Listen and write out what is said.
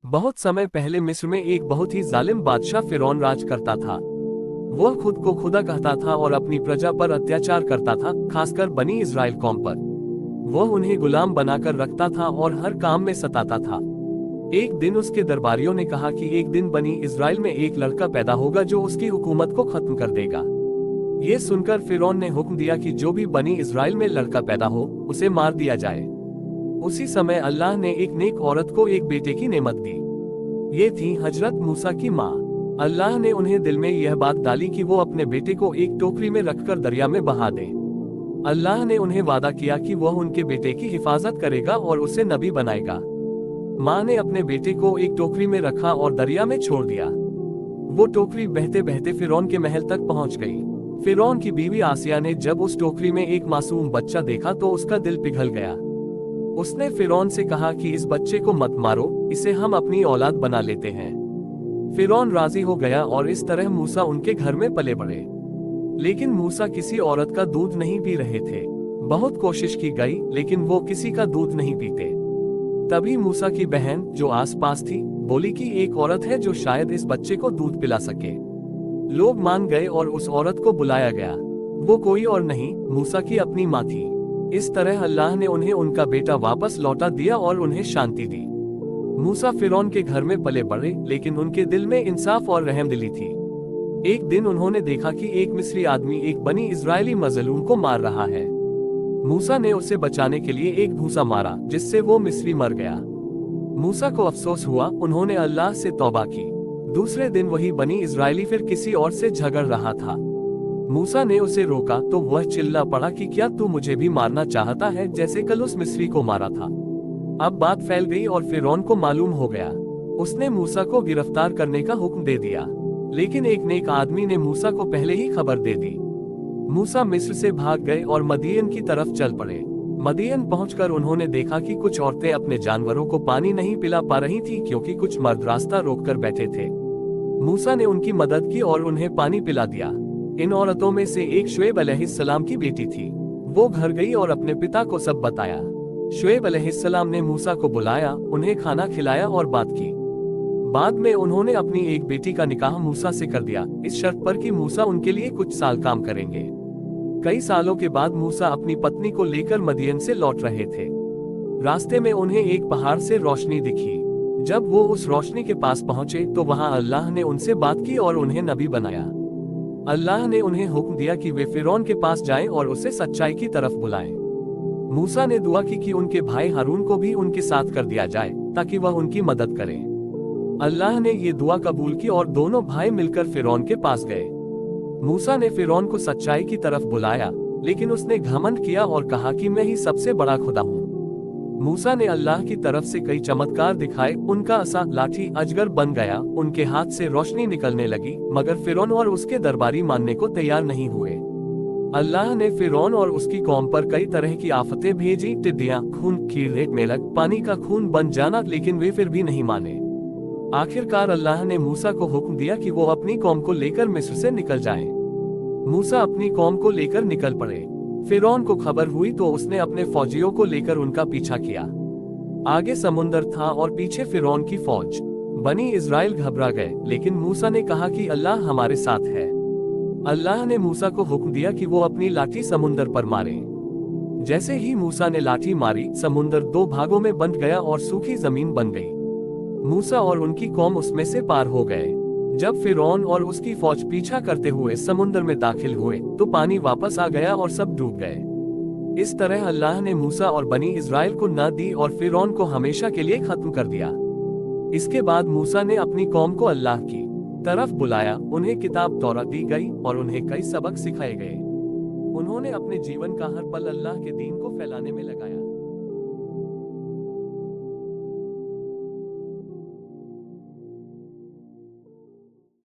बहुत समय पहले मिस्र में एक बहुत ही जालिम बादशाह फिरौन राज करता था। वह खुद को खुदा कहता था और अपनी प्रजा पर अत्याचार करता था, खासकर बनी इस्राएल कौम पर। वह उन्हें गुलाम बनाकर रखता था और हर काम में सताता था। एक दिन उसके दरबारियों ने कहा कि एक दिन बनी इस्राएल में एक लड़का पैदा होगा जो उसकी हुकूमत को खत्म कर देगा। ये सुनकर फिरौन ने हुक्म दिया कि जो भी बनी इस्राएल में लड़का पैदा हो उसे मार दिया जाए। उसी समय अल्लाह ने एक नेक औरत को एक बेटे की नेमत दी। ये थी हजरत मूसा की माँ। अल्लाह ने उन्हें दिल में यह बात डाली कि वो अपने बेटे को एक टोकरी में रखकर दरिया में बहा दें। अल्लाह ने उन्हें वादा किया कि वह उनके बेटे की हिफाजत करेगा और उसे नबी बनाएगा। माँ ने अपने बेटे को एक टोकरी में रखा और दरिया में छोड़ दिया। वो टोकरी बहते बहते फिरौन के महल तक पहुँच गई। फिरौन की बीवी आसिया ने जब उस टोकरी में एक मासूम बच्चा देखा तो उसका दिल पिघल गया। उसने फिरौन से कहा कि इस बच्चे को मत मारो, इसे हम अपनी औलाद बना लेते हैं। फिरौन राजी हो गया और इस तरह मूसा उनके घर में पले बढ़े। लेकिन मूसा किसी औरत का दूध नहीं पी रहे थे। बहुत कोशिश की गई लेकिन वो किसी का दूध नहीं पीते। तभी मूसा की बहन जो आसपास थी बोली कि एक औरत है जो शायद इस बच्चे को दूध पिला सके। लोग मान गए और उस औरत को बुलाया गया। वो कोई और नहीं, मूसा की अपनी माँ थी। इस तरह अल्लाह ने उन्हें उनका बेटा वापस लौटा दिया और उन्हें शांति दी। मूसा फिरौन के घर में पले बढ़े लेकिन उनके दिल में इंसाफ और रहमदिली थी। एक दिन उन्होंने देखा कि एक मिस्री आदमी एक बनी इजरायली मजलूम को मार रहा है। मूसा ने उसे बचाने के लिए एक घूंसा मारा जिससे वो मिस्री मर गया। मूसा को अफसोस हुआ, उन्होंने अल्लाह से तौबा की। दूसरे दिन वही बनी इजरायली फिर किसी और से झगड़ रहा था। मूसा ने उसे रोका तो वह चिल्ला पड़ा कि क्या तू मुझे भी मारना चाहता है जैसे कल उस मिस्री को मारा था। अब बात फैल गई और फिरौन को मालूम हो गया। उसने मूसा को गिरफ्तार करने का हुक्म दे दिया। लेकिन एक नेक आदमी ने मूसा को पहले ही खबर दे दी। मूसा मिस्र से भाग गए और मदियन की तरफ चल पड़े। मदियन पहुंचकर उन्होंने देखा कि कुछ औरतें अपने जानवरों को पानी नहीं पिला पा रही थी क्योंकि कुछ मर्द रास्ता रोककर बैठे थे। मूसा ने उनकी मदद की और उन्हें पानी पिला दिया। इन औरतों में से एक शुएब अलैहिस्सलाम की बेटी थी। वो घर गई और अपने पिता को सब बताया। शुएब अलैहिस्सलाम ने मूसा को बुलाया, उन्हें खाना खिलाया और बात की। बाद में उन्होंने अपनी एक बेटी का निकाह मूसा से कर दिया, इस शर्त पर कि मूसा उनके लिए कुछ साल काम करेंगे। कई सालों के बाद मूसा अपनी पत्नी को लेकर मदियन से लौट रहे थे। रास्ते में उन्हें एक पहाड़ से रोशनी दिखी। जब वो उस रोशनी के पास पहुंचे तो वहां अल्लाह ने उनसे बात की और उन्हें नबी बनाया। अल्लाह ने उन्हें हुक्म दिया कि वे फिरौन के पास जाएं और उसे सच्चाई की तरफ बुलाएं। मूसा ने दुआ की कि उनके भाई हारून को भी उनके साथ कर दिया जाए ताकि वह उनकी मदद करें। अल्लाह ने ये दुआ कबूल की और दोनों भाई मिलकर फिरौन के पास गए। मूसा ने फिरौन को सच्चाई की तरफ बुलाया लेकिन उसने घमंड किया और कहा कि मैं ही सबसे बड़ा खुदा हूँ। मूसा ने अल्लाह की तरफ से कई चमत्कार दिखाए। उनका असा लाठी अजगर बन गया, उनके हाथ से रोशनी निकलने लगी, मगर फिरौन और उसके दरबारी मानने को तैयार नहीं हुए। अल्लाह ने फिरौन और उसकी कौम पर कई तरह की आफतें भेजी, टिड्डियां, खून, कीड़े, मेंढक, पानी का खून बन जाना, लेकिन वे फिर भी नहीं माने। आखिरकार अल्लाह ने मूसा को हुक्म दिया कि वो अपनी कौम को लेकर मिस्र से निकल जाएं। मूसा अपनी कौम को लेकर निकल पड़े। फिरौन को खबर हुई तो उसने अपने फौजियों को लेकर उनका पीछा किया। आगे समुंदर था और पीछे फिरौन की फौज। बनी इजराइल घबरा गए लेकिन मूसा ने कहा कि अल्लाह हमारे साथ है। अल्लाह ने मूसा को हुक्म दिया कि वो अपनी लाठी समुंदर पर मारे। जैसे ही मूसा ने लाठी मारी, समुंदर दो भागों में बंट गया और सूखी जमीन बन गई। मूसा और उनकी कौम उसमें से पार हो गए। जब फिरौन और उसकी फौज पीछा करते हुए समुंदर में दाखिल हुए तो पानी वापस आ गया और सब डूब गए। इस तरह अल्लाह ने मूसा और बनी इजराइल को न दी और फिरौन को हमेशा के लिए खत्म कर दिया। इसके बाद मूसा ने अपनी कौम को अल्लाह की तरफ बुलाया, उन्हें किताब तौरात दी गई और उन्हें कई सबक सिखाए गए। उन्होंने अपने जीवन का हर पल अल्लाह के दीन को फैलाने में लगाया।